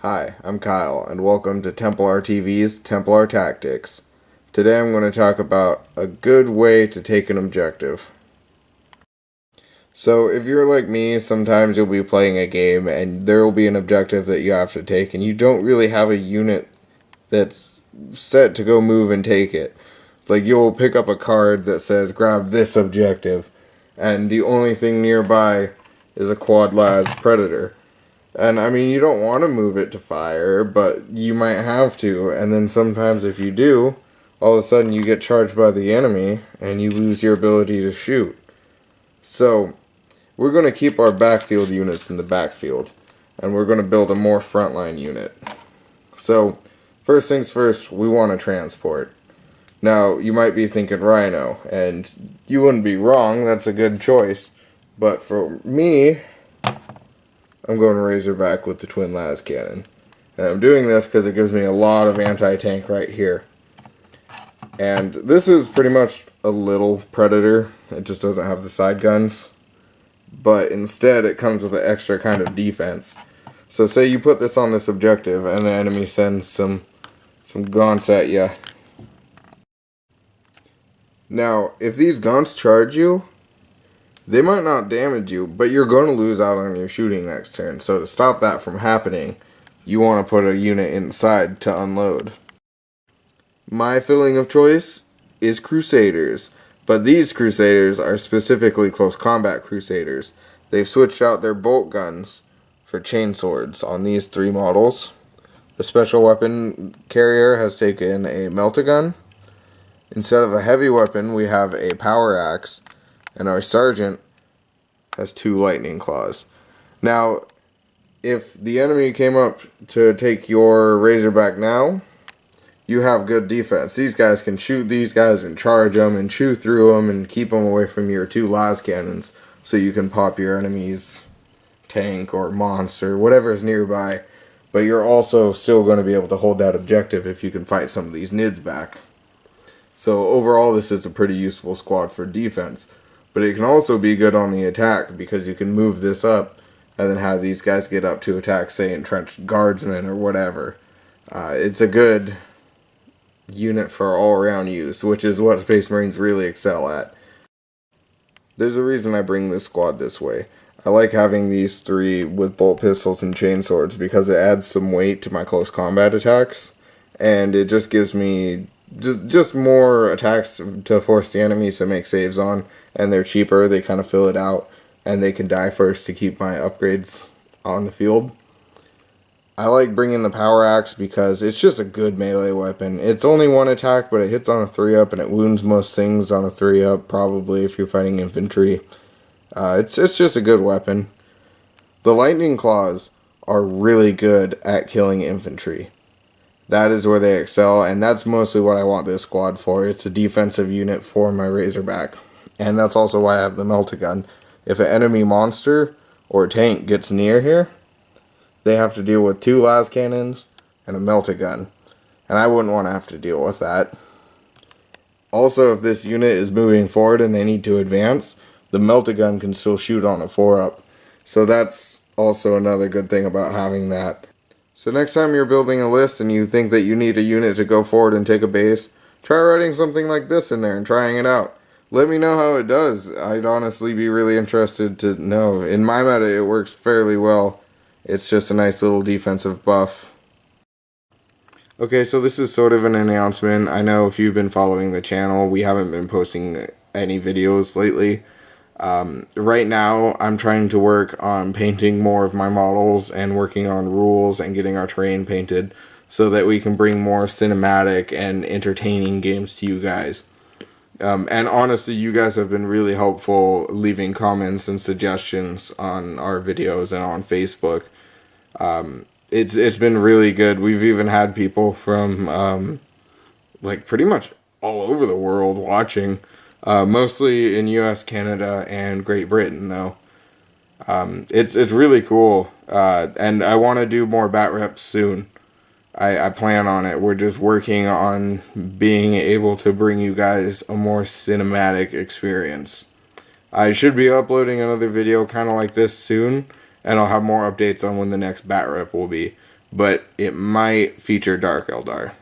Hi, I'm Kyle, and welcome to Templar TV's Templar Tactics. Today I'm going to talk about a good way to take an objective. So, if you're like me, sometimes you'll be playing a game and there will be an objective that you have to take, and you don't really have a unit that's set to go move and take it. Like, you'll pick up a card that says, grab this objective, and the only thing nearby is a quad las predator. And I mean, you don't want to move it to fire, but you might have to. And then sometimes if you do, all of a sudden you get charged by the enemy and you lose your ability to shoot. So, we're going to keep our backfield units in the backfield. And we're going to build a more frontline unit. So, first things first, we want to transport. Now, you might be thinking Rhino, and you wouldn't be wrong, that's a good choice. But for me, I'm going Razorback with the twin las cannon. And I'm doing this because it gives me a lot of anti-tank right here. And this is pretty much a little Predator. It just doesn't have the side guns. But instead it comes with an extra kind of defense. So say you put this on this objective and the enemy sends some gaunts at you. Now, if these gaunts charge you, they might not damage you, but you're going to lose out on your shooting next turn. So to stop that from happening, you want to put a unit inside to unload. My filling of choice is Crusaders, but these Crusaders are specifically close combat Crusaders. They've switched out their bolt guns for chain swords on these three models. The special weapon carrier has taken a melt-a-gun. Instead of a heavy weapon, we have a power axe. And our sergeant has 2 lightning claws. Now, if the enemy came up to take your Razorback now, you have good defense. These guys can shoot these guys and charge them and chew through them and keep them away from your 2 las cannons so you can pop your enemy's tank or monster, whatever is nearby. But you're also still going to be able to hold that objective if you can fight some of these nids back. So overall, this is a pretty useful squad for defense. But it can also be good on the attack because you can move this up and then have these guys get up to attack, say, entrenched guardsmen or whatever. It's a good unit for all-around use, which is what Space Marines really excel at. There's a reason I bring this squad this way. I like having these 3 with bolt pistols and chain swords because it adds some weight to my close combat attacks. And it just gives me just more attacks to force the enemy to make saves on, and they're cheaper, they kind of fill it out, and they can die first to keep my upgrades on the field. I like bringing the power axe because it's just a good melee weapon. It's only 1 attack, but it hits on a 3-up, and it wounds most things on a 3-up, probably if you're fighting infantry. It's just a good weapon. The lightning claws are really good at killing infantry. That is where they excel, and that's mostly what I want this squad for. It's a defensive unit for my Razorback. And that's also why I have the melt-a-gun. If an enemy monster or tank gets near here, they have to deal with 2 las cannons and a melt-a-gun. And I wouldn't want to have to deal with that. Also, if this unit is moving forward and they need to advance, the melt-a-gun can still shoot on a 4-up. So that's also another good thing about having that. So next time you're building a list and you think that you need a unit to go forward and take a base, try writing something like this in there and trying it out. Let me know how it does. I'd honestly be really interested to know. In my meta, it works fairly well. It's just a nice little defensive buff. Okay, so this is sort of an announcement. I know if you've been following the channel, we haven't been posting any videos lately. Right now, I'm trying to work on painting more of my models and working on rules and getting our terrain painted so that we can bring more cinematic and entertaining games to you guys. And honestly, you guys have been really helpful leaving comments and suggestions on our videos and on Facebook. It's been really good. We've even had people from like pretty much all over the world watching. Mostly in US, Canada, and Great Britain, though. It's really cool, and I want to do more bat reps soon. I plan on it. We're just working on being able to bring you guys a more cinematic experience. I should be uploading another video kind of like this soon, and I'll have more updates on when the next bat rep will be. but it might feature Dark Eldar.